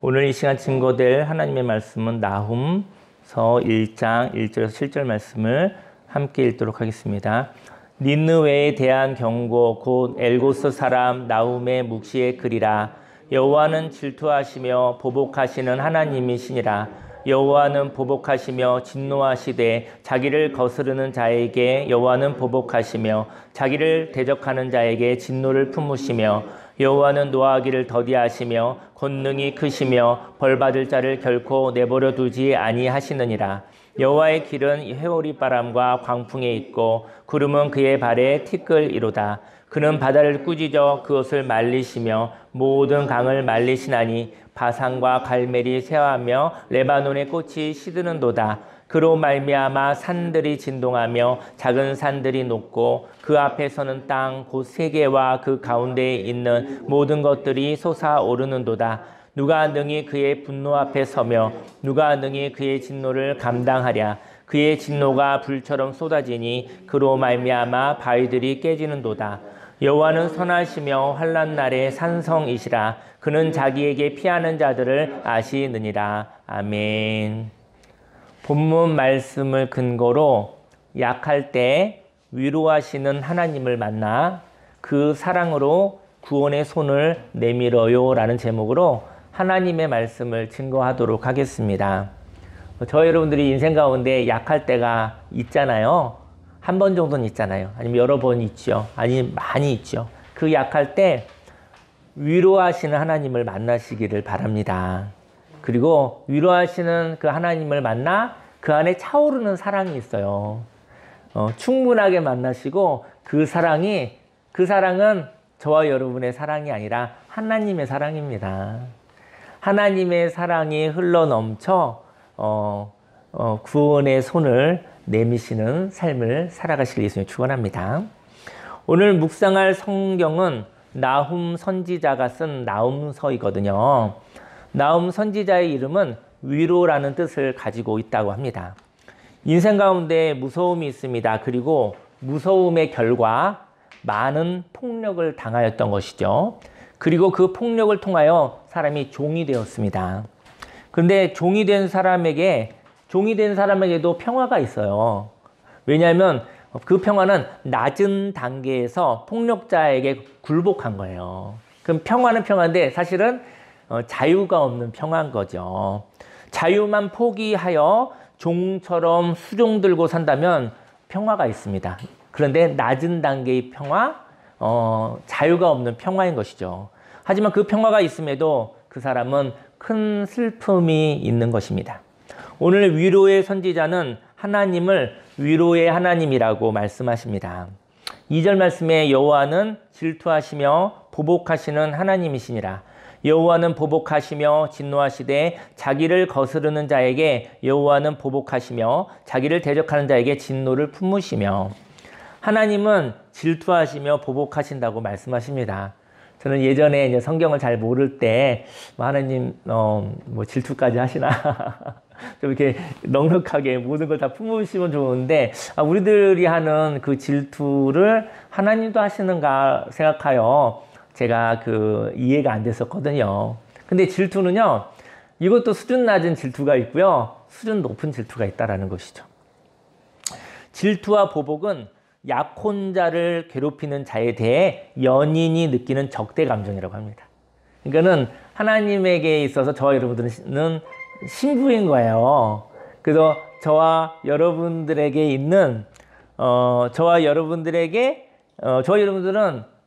오늘 이 시간 증거될 하나님의 말씀은 나훔서 1장 1절에서 7절 말씀을 함께 읽도록 하겠습니다. 니느웨에 대한 경고 곧 엘고스 사람 나훔의 묵시의 글이라. 여호와는 질투하시며 보복하시는 하나님이시니라. 여호와는 보복하시며 진노하시되 자기를 거스르는 자에게 여호와는 보복하시며 자기를 대적하는 자에게 진노를 품으시며 여호와는 노하기를 더디하시며 권능이 크시며 벌받을 자를 결코 내버려 두지 아니하시느니라. 여호와의 길은 회오리 바람과 광풍에 있고 구름은 그의 발에 티끌이로다. 그는 바다를 꾸짖어 그것을 말리시며 모든 강을 말리시나니 바산과 갈멜이 쇠하며 레바논의 꽃이 시드는도다. 그로 말미암아 산들이 진동하며 작은 산들이 녹고 그 앞에 서는 땅 곧 세계와 그 가운데에 있는 모든 것들이 솟아오르는도다. 누가 능히 그의 분노 앞에 서며 누가 능히 그의 진노를 감당하랴. 그의 진노가 불처럼 쏟아지니 그로 말미암아 바위들이 깨지는도다. 여호와는 선하시며 환난 날의 산성이시라. 그는 자기에게 피하는 자들을 아시느니라. 아멘. 본문 말씀을 근거로 약할 때 위로하시는 하나님을 만나 그 사랑으로 구원의 손을 내밀어요 라는 제목으로 하나님의 말씀을 증거하도록 하겠습니다. 저 여러분들이 인생 가운데 약할 때가 있잖아요. 한 번 정도는 있잖아요. 아니면 여러 번 있죠. 아니면 많이 있죠. 그 약할 때 위로하시는 하나님을 만나시기를 바랍니다. 그리고 위로하시는 그 하나님을 만나 그 안에 차오르는 사랑이 있어요. 충분하게 만나시고 그 사랑은 저와 여러분의 사랑이 아니라 하나님의 사랑입니다. 하나님의 사랑이 흘러넘쳐 구원의 손을 내미시는 삶을 살아가실 예수님 축원합니다. 오늘 묵상할 성경은 나훔 선지자가 쓴 나훔서이거든요. 나훔 선지자의 이름은 위로라는 뜻을 가지고 있다고 합니다. 인생 가운데 무서움이 있습니다. 그리고 무서움의 결과 많은 폭력을 당하였던 것이죠. 그리고 그 폭력을 통하여 사람이 종이 되었습니다. 그런데 종이 된 사람에게도 평화가 있어요. 왜냐하면 그 평화는 낮은 단계에서 폭력자에게 굴복한 거예요. 그럼 평화는 평화인데 사실은 자유가 없는 평화인 거죠. 자유만 포기하여 종처럼 수종 들고 산다면 평화가 있습니다. 그런데 낮은 단계의 평화, 자유가 없는 평화인 것이죠. 하지만 그 평화가 있음에도 그 사람은 큰 슬픔이 있는 것입니다. 오늘 위로의 선지자는 하나님을 위로의 하나님이라고 말씀하십니다. 2절 말씀에 여호와는 질투하시며 보복하시는 하나님이시니라. 여호와는 보복하시며 진노하시되 자기를 거스르는 자에게 여호와는 보복하시며 자기를 대적하는 자에게 진노를 품으시며. 하나님은 질투하시며 보복하신다고 말씀하십니다. 저는 예전에 이제 성경을 잘 모를 때 하나님 질투까지 하시나 좀 이렇게 넉넉하게 모든 걸 다 품으시면 좋은데 우리들이 하는 그 질투를 하나님도 하시는가 생각하여 제가 이해가 안 됐었거든요. 근데 질투는요, 이것도 수준 낮은 질투가 있고요, 수준 높은 질투가 있다라는 것이죠. 질투와 보복은 약혼자를 괴롭히는 자에 대해 연인이 느끼는 적대 감정이라고 합니다. 그러니까는 하나님에게 있어서 저와 여러분들은 신부인 거예요. 그래서 저와 여러분들은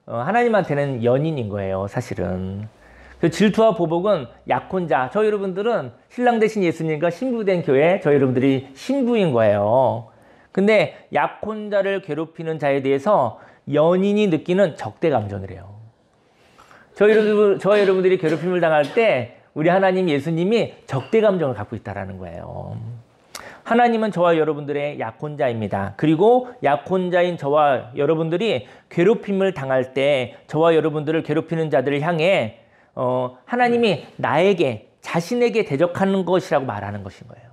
하나님한테는 연인인 거예요, 사실은. 그 질투와 보복은 약혼자, 저 여러분들은 신랑 대신 예수님과 신부된 교회, 저 여러분들이 신부인 거예요. 근데 약혼자를 괴롭히는 자에 대해서 연인이 느끼는 적대 감정이래요. 저 여러분들이 괴롭힘을 당할 때 우리 하나님 예수님이 적대 감정을 갖고 있다는 거예요. 하나님은 저와 여러분들의 약혼자입니다. 그리고 약혼자인 저와 여러분들이 괴롭힘을 당할 때 저와 여러분들을 괴롭히는 자들을 향해 하나님이 자신에게 대적하는 것이라고 말하는 것인 거예요.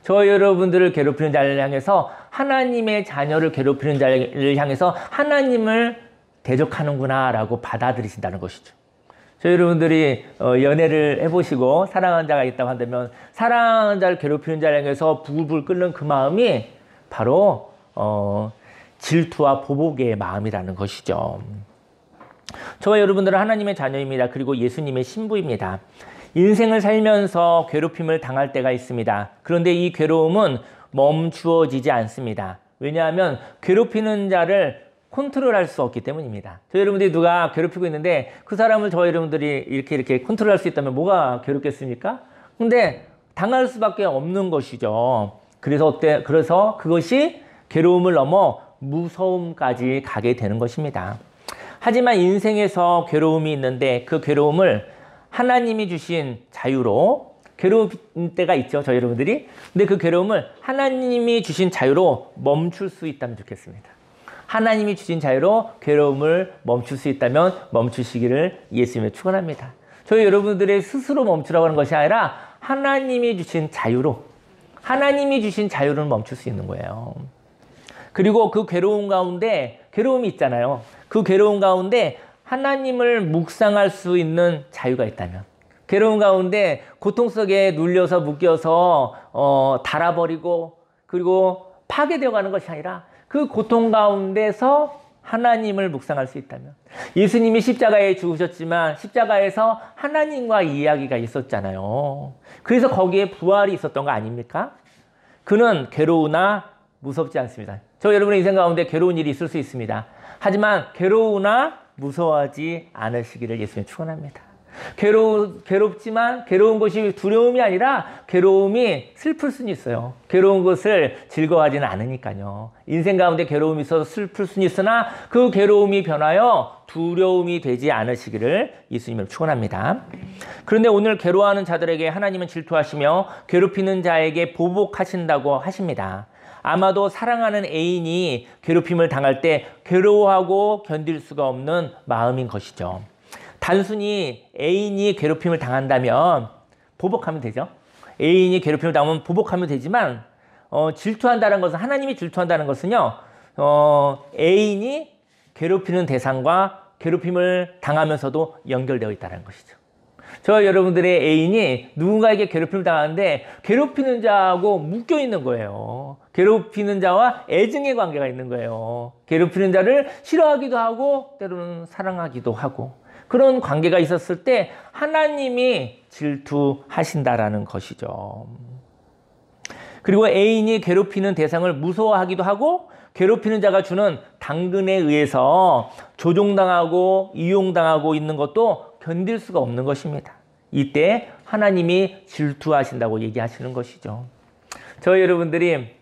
저 여러분들을 괴롭히는 자를 향해서 하나님의 자녀를 괴롭히는 자를 향해서 하나님을 대적하는구나 라고 받아들이신다는 것이죠. 저 여러분들이 연애를 해보시고 사랑하는 자가 있다고 한다면 사랑하는 자를 괴롭히는 자를 향해서 부글부글 끓는 그 마음이 바로 질투와 보복의 마음이라는 것이죠. 저와 여러분들은 하나님의 자녀입니다. 그리고 예수님의 신부입니다. 인생을 살면서 괴롭힘을 당할 때가 있습니다. 그런데 이 괴로움은 멈추어지지 않습니다. 왜냐하면 괴롭히는 자를 컨트롤할 수 없기 때문입니다. 저 여러분들이 누가 괴롭히고 있는데 그 사람을 저 여러분들이 이렇게 컨트롤할 수 있다면 뭐가 괴롭겠습니까? 근데 당할 수밖에 없는 것이죠. 그래서 그것이 괴로움을 넘어 무서움까지 가게 되는 것입니다. 하지만 인생에서 괴로움이 있는데 그 괴로움을 하나님이 주신 자유로 괴로울 때가 있죠, 저희 여러분들이. 근데 그 괴로움을 하나님이 주신 자유로 멈출 수 있다면 좋겠습니다. 하나님이 주신 자유로 괴로움을 멈출 수 있다면 멈추시기를 예수님의 축원합니다. 저희 여러분들의 스스로 멈추라고 하는 것이 아니라 하나님이 주신 자유로, 하나님이 주신 자유를 멈출 수 있는 거예요. 그리고 그 괴로움 가운데 괴로움이 있잖아요. 그 괴로움 가운데 하나님을 묵상할 수 있는 자유가 있다면, 괴로움 가운데 고통 속에 눌려서 묶여서 닳아버리고 그리고 파괴되어 가는 것이 아니라 그 고통 가운데서 하나님을 묵상할 수 있다면, 예수님이 십자가에 죽으셨지만 십자가에서 하나님과 이야기가 있었잖아요. 그래서 거기에 부활이 있었던 거 아닙니까? 그는 괴로우나 무섭지 않습니다. 저 여러분의 인생 가운데 괴로운 일이 있을 수 있습니다. 하지만 괴로우나 무서워하지 않으시기를 예수님 축원합니다. 괴롭지만 괴로운 것이 두려움이 아니라 괴로움이 슬플 수는 있어요. 괴로운 것을 즐거워하지는 않으니까요. 인생 가운데 괴로움이 있어서 슬플 수는 있으나 그 괴로움이 변하여 두려움이 되지 않으시기를 예수님을 축원합니다. 그런데 오늘 괴로워하는 자들에게 하나님은 질투하시며 괴롭히는 자에게 보복하신다고 하십니다. 아마도 사랑하는 애인이 괴롭힘을 당할 때 괴로워하고 견딜 수가 없는 마음인 것이죠. 단순히 애인이 괴롭힘을 당한다면 보복하면 되죠. 애인이 괴롭힘을 당하면 보복하면 되지만 질투한다는 것은, 하나님이 질투한다는 것은요, 애인이 괴롭히는 대상과 괴롭힘을 당하면서도 연결되어 있다는 것이죠. 저 여러분들의 애인이 누군가에게 괴롭힘을 당하는데 괴롭히는 자하고 묶여 있는 거예요. 괴롭히는 자와 애증의 관계가 있는 거예요. 괴롭히는 자를 싫어하기도 하고 때로는 사랑하기도 하고 그런 관계가 있었을 때 하나님이 질투하신다라는 것이죠. 그리고 애인이 괴롭히는 대상을 무서워하기도 하고 괴롭히는 자가 주는 당근에 의해서 조종당하고 이용당하고 있는 것도 견딜 수가 없는 것입니다. 이때 하나님이 질투하신다고 얘기하시는 것이죠. 저희 여러분들이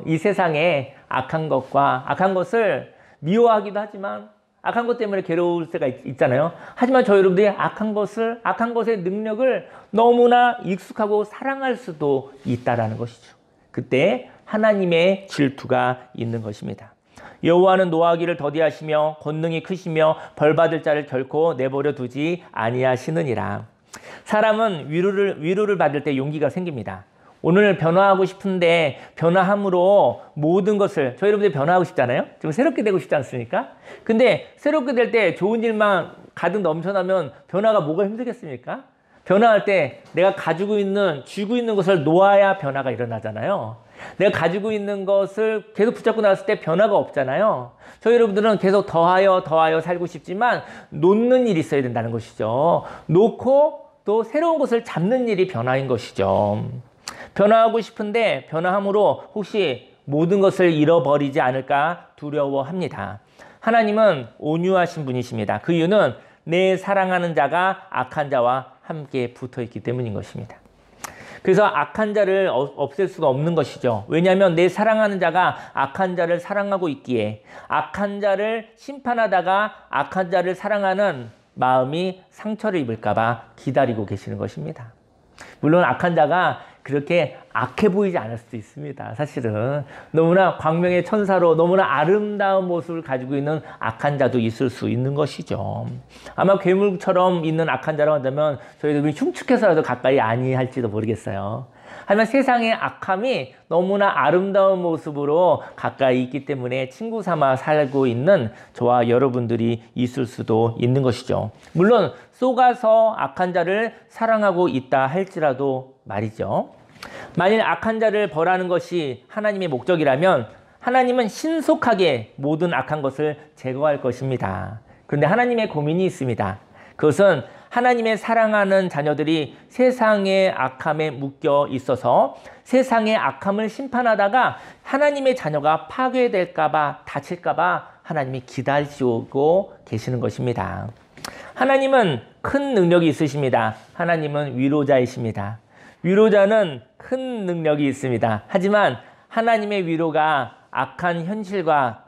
이 세상에 악한 것을 미워하기도 하지만 악한 것 때문에 괴로울 때가 있잖아요. 하지만 저희 여러분들이 악한 것의 능력을 너무나 익숙하고 사랑할 수도 있다라는 것이죠. 그때 하나님의 질투가 있는 것입니다. 여호와는 노하기를 더디하시며 권능이 크시며 벌받을 자를 결코 내버려 두지 아니하시느니라. 사람은 위로를 받을 때 용기가 생깁니다. 오늘 변화하고 싶은데 변화함으로 모든 것을, 저희 여러분들 변화하고 싶잖아요. 좀 새롭게 되고 싶지 않습니까? 근데 새롭게 될 때 좋은 일만 가득 넘쳐나면 변화가 뭐가 힘들겠습니까? 변화할 때 내가 쥐고 있는 것을 놓아야 변화가 일어나잖아요. 내가 가지고 있는 것을 계속 붙잡고 나왔을 때 변화가 없잖아요. 저희 여러분들은 계속 더하여 살고 싶지만 놓는 일이 있어야 된다는 것이죠. 놓고 또 새로운 것을 잡는 일이 변화인 것이죠. 변화하고 싶은데 변화함으로 혹시 모든 것을 잃어버리지 않을까 두려워합니다. 하나님은 온유하신 분이십니다. 그 이유는 내 사랑하는 자가 악한 자와 함께 붙어있기 때문인 것입니다. 그래서 악한 자를 없앨 수가 없는 것이죠. 왜냐하면 내 사랑하는 자가 악한 자를 사랑하고 있기에 악한 자를 심판하다가 악한 자를 사랑하는 마음이 상처를 입을까 봐 기다리고 계시는 것입니다. 물론 악한 자가 그렇게 악해 보이지 않을 수도 있습니다. 사실은 너무나 광명의 천사로 너무나 아름다운 모습을 가지고 있는 악한 자도 있을 수 있는 것이죠. 아마 괴물처럼 있는 악한 자라고 한다면 저희들이 흉측해서라도 가까이 아니할지도 모르겠어요. 하지만 세상의 악함이 너무나 아름다운 모습으로 가까이 있기 때문에 친구 삼아 살고 있는 저와 여러분들이 있을 수도 있는 것이죠. 물론 속아서 악한 자를 사랑하고 있다 할지라도 말이죠. 만일 악한 자를 벌하는 것이 하나님의 목적이라면 하나님은 신속하게 모든 악한 것을 제거할 것입니다. 그런데 하나님의 고민이 있습니다. 그것은 하나님의 사랑하는 자녀들이 세상의 악함에 묶여 있어서 세상의 악함을 심판하다가 하나님의 자녀가 파괴될까봐 다칠까봐 하나님이 기다리시고 계시는 것입니다. 하나님은 큰 능력이 있으십니다. 하나님은 위로자이십니다. 위로자는 큰 능력이 있습니다. 하지만 하나님의 위로가 악한 현실과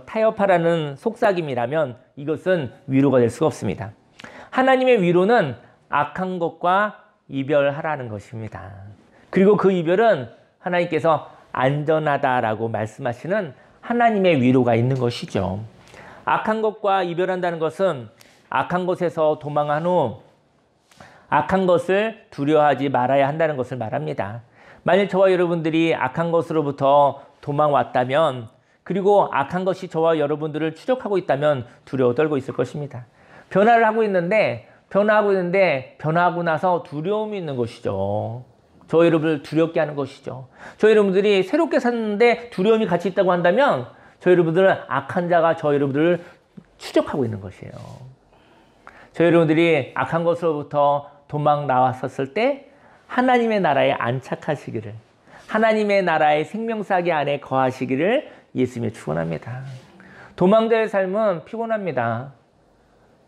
타협하라는 속삭임이라면 이것은 위로가 될 수가 없습니다. 하나님의 위로는 악한 것과 이별하라는 것입니다. 그리고 그 이별은 하나님께서 안전하다라고 말씀하시는 하나님의 위로가 있는 것이죠. 악한 것과 이별한다는 것은 악한 것에서 도망한 후 악한 것을 두려워하지 말아야 한다는 것을 말합니다. 만일 저와 여러분들이 악한 것으로부터 도망왔다면 그리고 악한 것이 저와 여러분들을 추적하고 있다면 두려워 떨고 있을 것입니다. 변화하고 있는데 변화하고 나서 두려움이 있는 것이죠. 저 여러분을 두렵게 하는 것이죠. 저 여러분들이 새롭게 샀는데 두려움이 같이 있다고 한다면 저 여러분들은 악한 자가 저 여러분들을 추적하고 있는 것이에요. 저 여러분들이 악한 것으로부터 도망 나왔었을 때 하나님의 나라에 안착하시기를, 하나님의 나라의 생명사기 안에 거하시기를 예수님이 축원합니다. 도망자의 삶은 피곤합니다.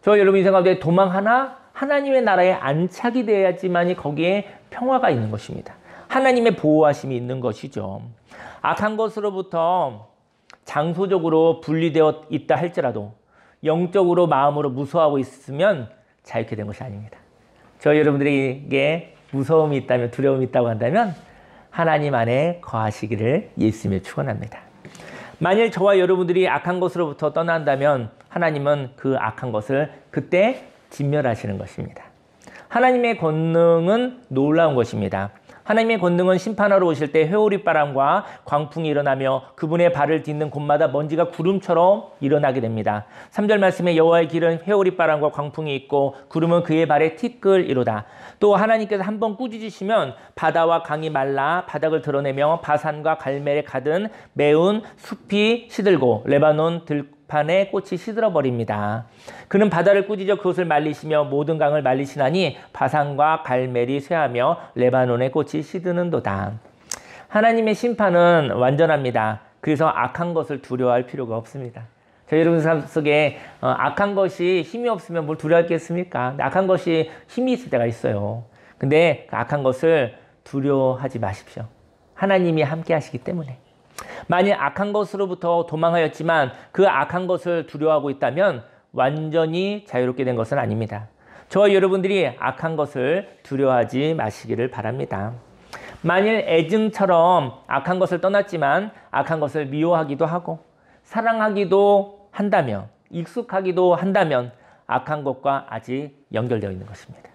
저 여러분 인생 가운데 도망 하나 하나님의 나라에 안착이 돼야지만이 거기에 평화가 있는 것입니다. 하나님의 보호하심이 있는 것이죠. 악한 것으로부터 장소적으로 분리되어 있다 할지라도 영적으로 마음으로 무서워하고 있으면 자유케 된 것이 아닙니다. 저 여러분들에게 무서움이 있다면 두려움이 있다고 한다면 하나님 안에 거하시기를 예수님이 축원합니다. 만일 저와 여러분들이 악한 것으로부터 떠난다면 하나님은 그 악한 것을 그때 진멸하시는 것입니다. 하나님의 권능은 놀라운 것입니다. 하나님의 권능은 심판하러 오실 때 회오리바람과 광풍이 일어나며 그분의 발을 딛는 곳마다 먼지가 구름처럼 일어나게 됩니다. 3절 말씀에 여호와의 길은 회오리바람과 광풍이 있고 구름은 그의 발에 티끌이로다. 또 하나님께서 한번 꾸짖으시면 바다와 강이 말라 바닥을 드러내며 바산과 갈멜에 가든 매운 숲이 시들고 레바논 들판에 꽃이 시들어버립니다. 그는 바다를 꾸짖어 그것을 말리시며 모든 강을 말리시나니 바산과 갈멜이 쇠하며 레바논의 꽃이 시드는도다. 하나님의 심판은 완전합니다. 그래서 악한 것을 두려워할 필요가 없습니다. 저희 여러분 삶 속에 악한 것이 힘이 없으면 뭘 두려워하겠습니까? 악한 것이 힘이 있을 때가 있어요. 근데 그 악한 것을 두려워하지 마십시오. 하나님이 함께 하시기 때문에. 만일 악한 것으로부터 도망하였지만 그 악한 것을 두려워하고 있다면 완전히 자유롭게 된 것은 아닙니다. 저와 여러분들이 악한 것을 두려워하지 마시기를 바랍니다. 만일 애증처럼 악한 것을 떠났지만 악한 것을 미워하기도 하고 사랑하기도 한다면, 익숙하기도 한다면 악한 것과 아직 연결되어 있는 것입니다.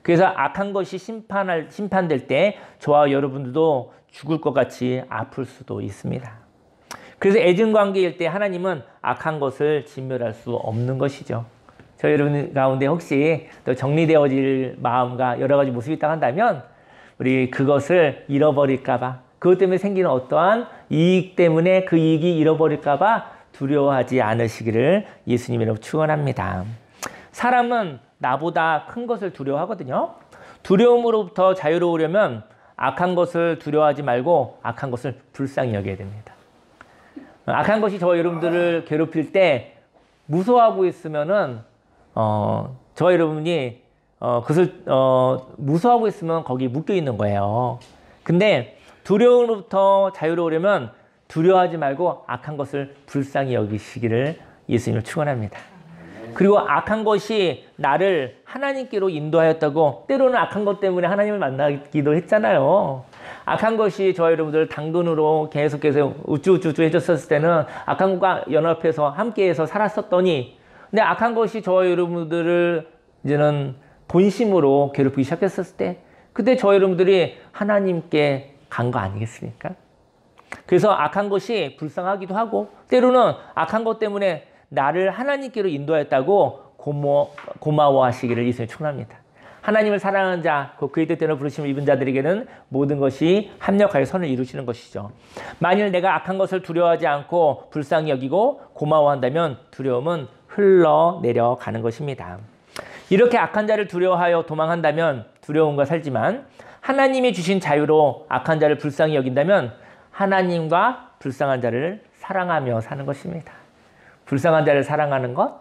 그래서 악한 것이 심판될 때 저와 여러분들도 죽을 것 같이 아플 수도 있습니다. 그래서 애증관계일 때 하나님은 악한 것을 진멸할 수 없는 것이죠. 저희 여러분 가운데 혹시 또 정리되어질 마음과 여러 가지 모습이 있다고 한다면 우리 그것을 잃어버릴까봐, 그것 때문에 생기는 어떠한 이익 때문에 그 이익이 잃어버릴까봐 두려워하지 않으시기를 예수님이라고 축원합니다. 사람은 나보다 큰 것을 두려워하거든요. 두려움으로부터 자유로우려면 악한 것을 두려워하지 말고 악한 것을 불쌍히 여겨야 됩니다. 악한 것이 저와 여러분들을 괴롭힐 때 무서워하고 있으면은 저와 여러분이 그것을 무서워하고 있으면 거기 묶여 있는 거예요. 근데 두려움으로부터 자유로우려면 두려워하지 말고 악한 것을 불쌍히 여기시기를 예수님을 축원합니다. 그리고 악한 것이 나를 하나님께로 인도하였다고, 때로는 악한 것 때문에 하나님을 만나기도 했잖아요. 악한 것이 저와 여러분들 당근으로 계속해서 우쭈우쭈 해줬었을 때는 악한 것과 연합해서 함께해서 살았었더니, 근데 악한 것이 저와 여러분들을 이제는 본심으로 괴롭히기 시작했었을 때 그때 저 여러분들이 하나님께 간 거 아니겠습니까? 그래서 악한 것이 불쌍하기도 하고 때로는 악한 것 때문에 나를 하나님께로 인도했다고 고마워하시기를 예수님 축원합니다. 하나님을 사랑하는 자, 그의 뜻대로 부르심을 입은 자들에게는 모든 것이 합력하여 선을 이루시는 것이죠. 만일 내가 악한 것을 두려워하지 않고 불쌍히 여기고 고마워한다면 두려움은 흘러내려가는 것입니다. 이렇게 악한 자를 두려워하여 도망한다면 두려움과 살지만 하나님이 주신 자유로 악한 자를 불쌍히 여긴다면 하나님과 불쌍한 자를 사랑하며 사는 것입니다. 불쌍한 자를 사랑하는 것,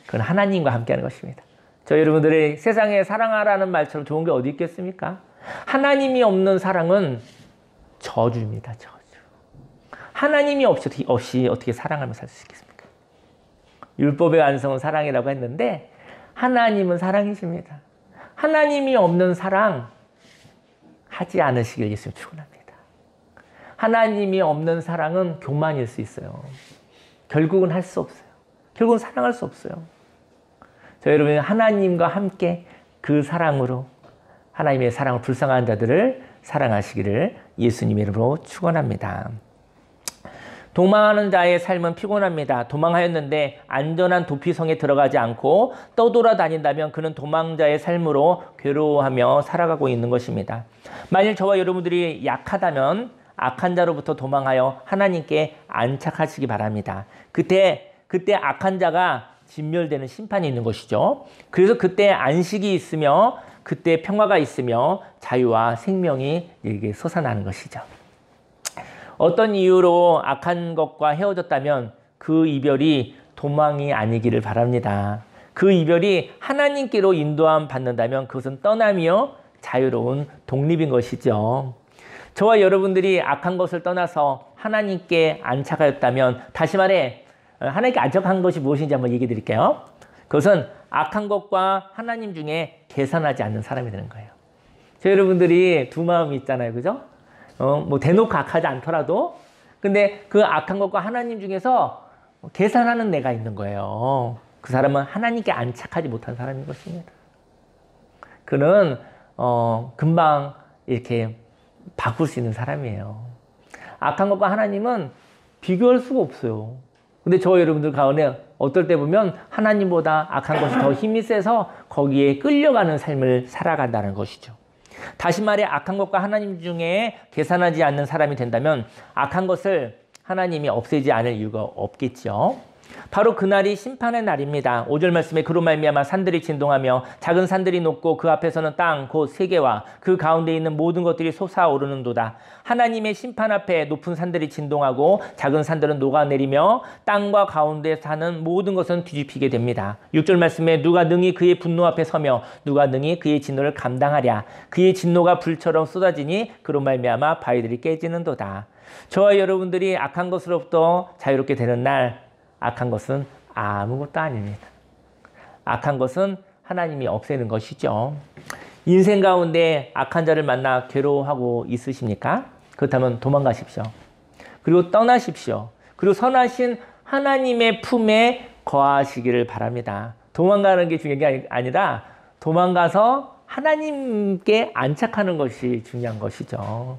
그건 하나님과 함께하는 것입니다. 저 여러분들이 세상에 사랑하라는 말처럼 좋은 게 어디 있겠습니까? 하나님이 없는 사랑은 저주입니다. 저주. 하나님이 없이 어떻게 사랑하며 살 수 있겠습니까? 율법의 완성은 사랑이라고 했는데 하나님은 사랑이십니다. 하나님이 없는 사랑 하지 않으시길 예수님 축원합니다. 하나님이 없는 사랑은 교만일 수 있어요. 결국은 할 수 없어요. 결국은 사랑할 수 없어요. 저 여러분 하나님과 함께 그 사랑으로 하나님의 사랑을 불쌍한 자들을 사랑하시기를 예수님의 이름으로 축원합니다. 도망하는 자의 삶은 피곤합니다. 도망하였는데 안전한 도피성에 들어가지 않고 떠돌아다닌다면 그는 도망자의 삶으로 괴로워하며 살아가고 있는 것입니다. 만일 저와 여러분들이 약하다면 악한 자로부터 도망하여 하나님께 안착하시기 바랍니다. 그때 악한 자가 진멸되는 심판이 있는 것이죠. 그래서 그때 안식이 있으며 그때 평화가 있으며 자유와 생명이 이렇게 솟아나는 것이죠. 어떤 이유로 악한 것과 헤어졌다면 그 이별이 도망이 아니기를 바랍니다. 그 이별이 하나님께로 인도함 받는다면 그것은 떠남이요 자유로운 독립인 것이죠. 저와 여러분들이 악한 것을 떠나서 하나님께 안착하였다면, 다시 말해 하나님께 안착한 것이 무엇인지 한번 얘기해 드릴게요. 그것은 악한 것과 하나님 중에 계산하지 않는 사람이 되는 거예요. 저 여러분들이 두 마음이 있잖아요. 그죠? 뭐 대놓고 악하지 않더라도 근데 그 악한 것과 하나님 중에서 계산하는 내가 있는 거예요. 그 사람은 하나님께 안착하지 못한 사람인 것입니다. 그는 금방 이렇게 바꿀 수 있는 사람이에요. 악한 것과 하나님은 비교할 수가 없어요. 근데 저 여러분들 가운데 어떨 때 보면 하나님보다 악한 것이 더 힘이 세서 거기에 끌려가는 삶을 살아간다는 것이죠. 다시 말해 악한 것과 하나님 중에 계산하지 않는 사람이 된다면 악한 것을 하나님이 없애지 않을 이유가 없겠죠. 바로 그날이 심판의 날입니다. 5절 말씀에 그로 말미암아 산들이 진동하며 작은 산들이 높고 그 앞에서는 땅 곧 세계와 그 가운데 있는 모든 것들이 솟아오르는도다. 하나님의 심판 앞에 높은 산들이 진동하고 작은 산들은 녹아내리며 땅과 가운데 사는 모든 것은 뒤집히게 됩니다. 6절 말씀에 누가 능히 그의 분노 앞에 서며 누가 능히 그의 진노를 감당하랴. 그의 진노가 불처럼 쏟아지니 그로 말미암아 바위들이 깨지는도다. 저와 여러분들이 악한 것으로부터 자유롭게 되는 날, 악한 것은 아무것도 아닙니다. 악한 것은 하나님이 없애는 것이죠. 인생 가운데 악한 자를 만나 괴로워하고 있으십니까? 그렇다면 도망가십시오. 그리고 떠나십시오. 그리고 선하신 하나님의 품에 거하시기를 바랍니다. 도망가는 게 중요한 게 아니라 도망가서 하나님께 안착하는 것이 중요한 것이죠.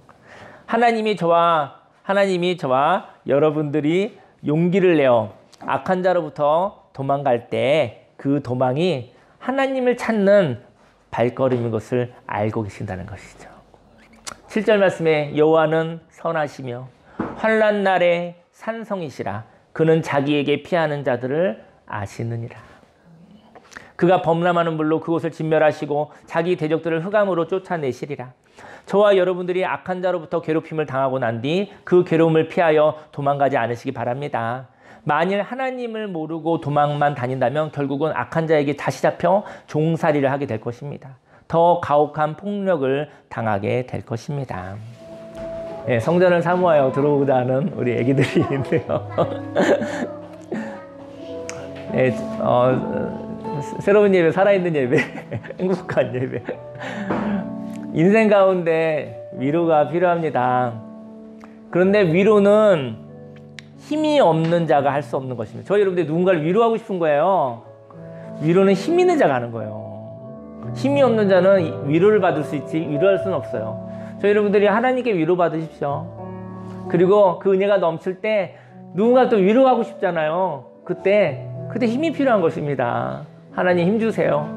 하나님이 저와 여러분들이 용기를 내어 악한 자로부터 도망갈 때 그 도망이 하나님을 찾는 발걸음인 것을 알고 계신다는 것이죠. 7절 말씀에 여호와는 선하시며 환난 날에 산성이시라. 그는 자기에게 피하는 자들을 아시느니라. 그가 범람하는 불로 그곳을 진멸하시고 자기 대적들을 흑암으로 쫓아내시리라. 저와 여러분들이 악한 자로부터 괴롭힘을 당하고 난 뒤 그 괴로움을 피하여 도망가지 않으시기 바랍니다. 만일 하나님을 모르고 도망만 다닌다면 결국은 악한 자에게 다시 잡혀 종살이를 하게 될 것입니다. 더 가혹한 폭력을 당하게 될 것입니다. 네, 성전을 사모하여 들어오고자 하는 우리 애기들이 있네요. 네, 새로운 예배, 살아있는 예배, 행복한 예배. 인생 가운데 위로가 필요합니다. 그런데 위로는 힘이 없는 자가 할 수 없는 것입니다. 저희 여러분들 누군가를 위로하고 싶은 거예요. 위로는 힘 있는 자가 하는 거예요. 힘이 없는 자는 위로를 받을 수 있지 위로할 수는 없어요. 저희 여러분들이 하나님께 위로 받으십시오. 그리고 그 은혜가 넘칠 때 누군가 또 위로하고 싶잖아요. 그때 힘이 필요한 것입니다. 하나님 힘 주세요.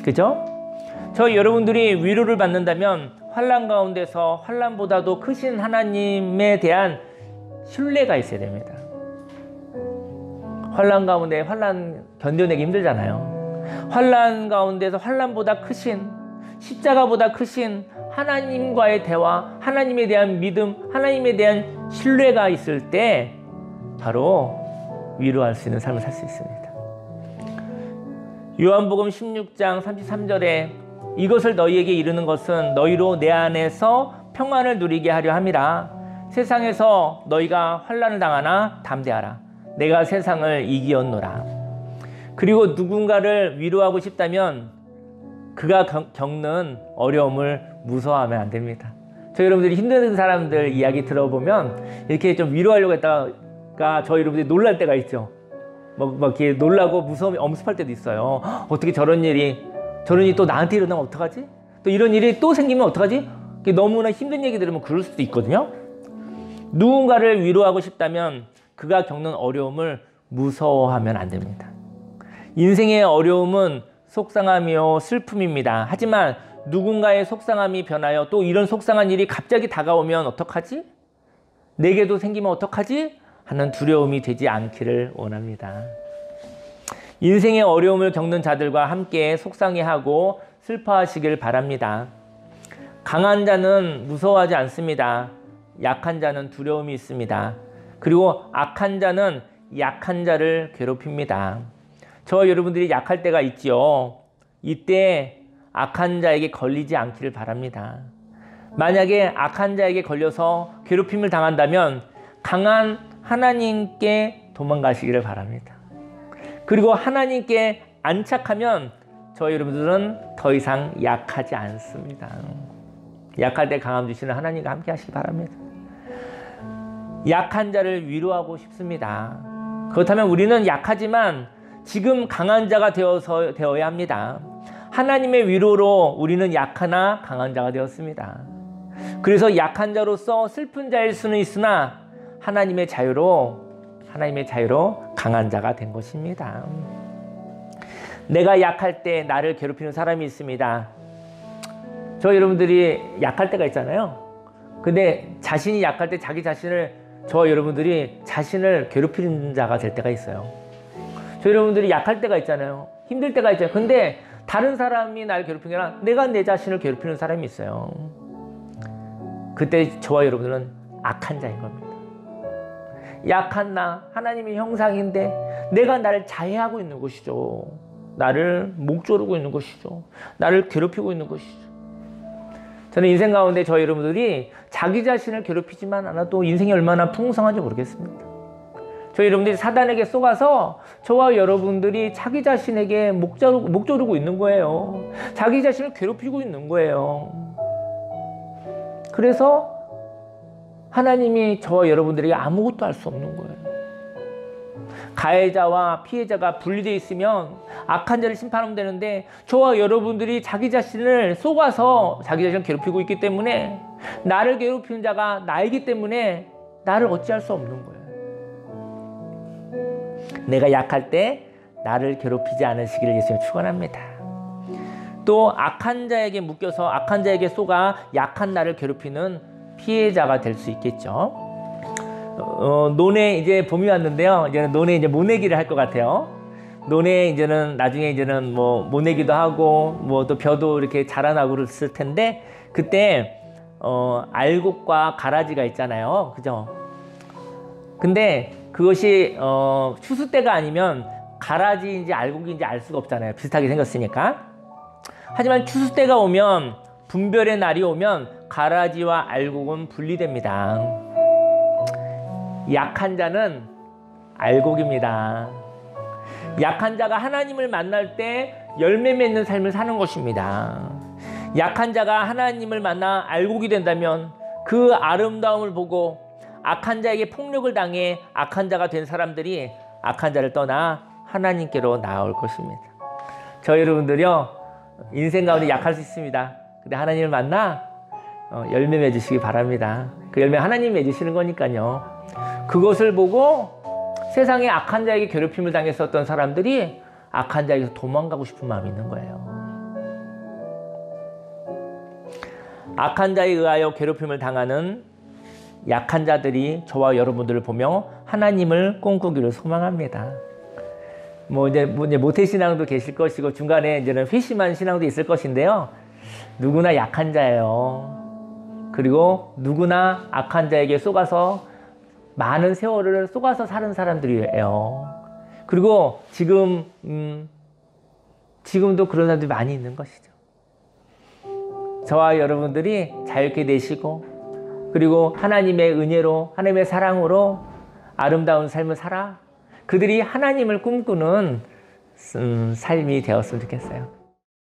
그죠? 저희 여러분들이 위로를 받는다면 환난 가운데서 환난보다도 크신 하나님에 대한 신뢰가 있어야 됩니다. 환난 가운데 환난 견뎌내기 힘들잖아요. 환난 가운데서 환난보다 크신, 십자가보다 크신 하나님과의 대화, 하나님에 대한 믿음, 하나님에 대한 신뢰가 있을 때 바로 위로할 수 있는 삶을 살 수 있습니다. 요한복음 16장 33절에 이것을 너희에게 이르는 것은 너희로 내 안에서 평안을 누리게 하려 함이라. 세상에서 너희가 환난을 당하나 담대하라. 내가 세상을 이기었노라. 그리고 누군가를 위로하고 싶다면 그가 겪는 어려움을 무서워하면 안 됩니다. 저희 여러분들이 힘든 사람들 이야기 들어보면 이렇게 좀 위로하려고 했다가 저희 여러분들이 놀랄 때가 있죠. 막 이렇게 놀라고 무서움이 엄습할 때도 있어요. 어떻게 저런 일이 또 나한테 일어나면 어떡하지? 또 이런 일이 또 생기면 어떡하지? 너무나 힘든 얘기 들으면 그럴 수도 있거든요. 누군가를 위로하고 싶다면 그가 겪는 어려움을 무서워하면 안 됩니다. 인생의 어려움은 속상함이요 슬픔입니다. 하지만 누군가의 속상함이 변하여 또 이런 속상한 일이 갑자기 다가오면 어떡하지? 내게도 생기면 어떡하지? 하는 두려움이 되지 않기를 원합니다. 인생의 어려움을 겪는 자들과 함께 속상해하고 슬퍼하시길 바랍니다. 강한 자는 무서워하지 않습니다. 약한 자는 두려움이 있습니다. 그리고 악한 자는 약한 자를 괴롭힙니다. 저 여러분들이 약할 때가 있지요. 이때 악한 자에게 걸리지 않기를 바랍니다. 만약에 악한 자에게 걸려서 괴롭힘을 당한다면 강한 하나님께 도망가시기를 바랍니다. 그리고 하나님께 안착하면 저희 여러분들은 더 이상 약하지 않습니다. 약할 때 강함 주시는 하나님과 함께 하시기 바랍니다. 약한 자를 위로하고 싶습니다. 그렇다면 우리는 약하지만 지금 강한 자가 되어야 합니다. 하나님의 위로로 우리는 약하나 강한 자가 되었습니다. 그래서 약한 자로서 슬픈 자일 수는 있으나 하나님의 자유로 강한 자가 된 것입니다. 내가 약할 때 나를 괴롭히는 사람이 있습니다. 저 여러분들이 약할 때가 있잖아요. 근데 자신이 약할 때 자기 자신을 저 여러분들이 자신을 괴롭히는 자가 될 때가 있어요. 저 여러분들이 약할 때가 있잖아요. 힘들 때가 있잖아요. 근데 다른 사람이 나를 괴롭히는 게 아니라 내가 내 자신을 괴롭히는 사람이 있어요. 그때 저와 여러분들은 악한 자인 겁니다. 약한 나, 하나님의 형상인데 내가 나를 자해하고 있는 것이죠. 나를 목 조르고 있는 것이죠. 나를 괴롭히고 있는 것이죠. 저는 인생 가운데 저희 여러분들이 자기 자신을 괴롭히지만 않아도 인생이 얼마나 풍성한지 모르겠습니다. 저희 여러분들이 사단에게 속아서 저와 여러분들이 자기 자신에게 목 조르고 있는 거예요. 자기 자신을 괴롭히고 있는 거예요. 그래서 하나님이 저와 여러분들에게 아무것도 할 수 없는 거예요. 가해자와 피해자가 분리되어 있으면 악한 자를 심판하면 되는데 저와 여러분들이 자기 자신을 속아서 자기 자신을 괴롭히고 있기 때문에 나를 괴롭히는 자가 나이기 때문에 나를 어찌할 수 없는 거예요. 내가 약할 때 나를 괴롭히지 않으시기를 예수님 축원합니다. 또 악한 자에게 묶여서 악한 자에게 속아 약한 나를 괴롭히는 피해자가 될 수 있겠죠. 논에 이제 봄이 왔는데요. 이제는 논에 이제 모내기를 할 것 같아요. 논에 이제는 나중에 이제는 뭐 모내기도 하고 뭐 또 벼도 이렇게 자라나고 그랬을 텐데 그때 알곡과 가라지가 있잖아요. 그죠? 근데 그것이 추수 때가 아니면 가라지인지 알곡인지 알 수가 없잖아요. 비슷하게 생겼으니까. 하지만 추수 때가 오면 분별의 날이 오면 가라지와 알곡은 분리됩니다. 약한 자는 알곡입니다. 약한 자가 하나님을 만날 때 열매 맺는 삶을 사는 것입니다. 약한 자가 하나님을 만나 알곡이 된다면 그 아름다움을 보고 악한 자에게 폭력을 당해 악한 자가 된 사람들이 악한 자를 떠나 하나님께로 나올 것입니다. 저 여러분들이요, 인생 가운데 약할 수 있습니다. 근데 하나님을 만나 열매 맺으시기 바랍니다. 그 열매 하나님이 맺으시는 거니까요. 그것을 보고 세상에 악한 자에게 괴롭힘을 당했었던 사람들이 악한 자에게서 도망가고 싶은 마음이 있는 거예요. 악한 자에 의하여 괴롭힘을 당하는 약한 자들이 저와 여러분들을 보며 하나님을 꿈꾸기를 소망합니다. 이제 모태신앙도 계실 것이고 중간에 이제는 회심한 신앙도 있을 것인데요. 누구나 약한 자예요. 그리고 누구나 악한 자에게 속아서 많은 세월을 속아서 사는 사람들이에요. 그리고 지금도 그런 사람들이 많이 있는 것이죠. 저와 여러분들이 자유케 되시고 그리고 하나님의 은혜로 하나님의 사랑으로 아름다운 삶을 살아 그들이 하나님을 꿈꾸는 삶이 되었으면 좋겠어요.